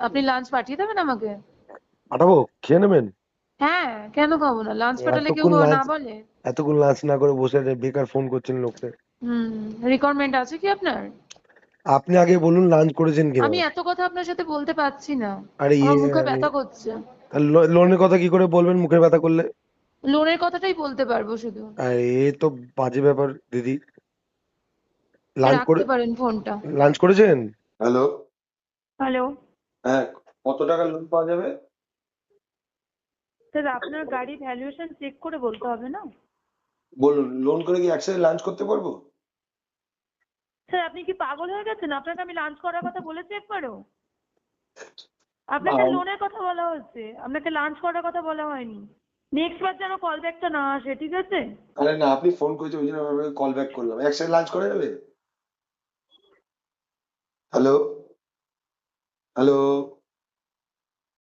আপনি লাঞ্চ পাঠিয়ে দেবেন আমাকে? পাঠাবো, খেয়ে নেবেন? হ্যাঁ, কেন খাবো না? লাঞ্চ পাঠালে কেউ এতক্ষণ না লাঞ্চ বলে? এতক্ষণ লাঞ্চ না করে বসে আছেন, বেকার ফোন করছেন লোককে। রিকোয়ারমেন্ট আছে কি আপনার? আপনি আগে বলুন লাঞ্চ করেছেন কিনা। আমি এত কথা আপনার সাথে বলতে পারছি না। আরে আমার মুখে ব্যথা করছে। লোনের কথা কি করে বলবেন মুখের ব্যথা করলে? লোনের কথাটাই বলতে পারবো শুধু। আরে এ তো বাজে ব্যাপার দিদি। লাঞ্চ করে রাখতে পারেন ফোনটা। লাঞ্চ করেছেন? হ্যালো। হ্যালো। হ্যাঁ, কত টাকা লোন পাওয়া যাবে? স্যার, আপনার গাড়ি ভ্যালুয়েশন চেক করে বলতে হবে না? বলুন, লোন করে কি একসাথে লাঞ্চ করতে পারবো? স্যার, আপনি কি পাগল হয়ে গেছেন? আপনাকে আমি লাঞ্চ করার কথা বলেছি একবারও? না, আপনাকে লোনের কথা বলা হচ্ছে, আপনাকে লাঞ্চ করার কথা বলা হয়নি। নেক্সট বার যেন কল ব্যাকটা না আসে, ঠিক আছে? আরে না, আপনি ফোন করেছেন ওই জন্য কল ব্যাক করলাম। একসাথে লাঞ্চ করা যাবে? Hello, hello.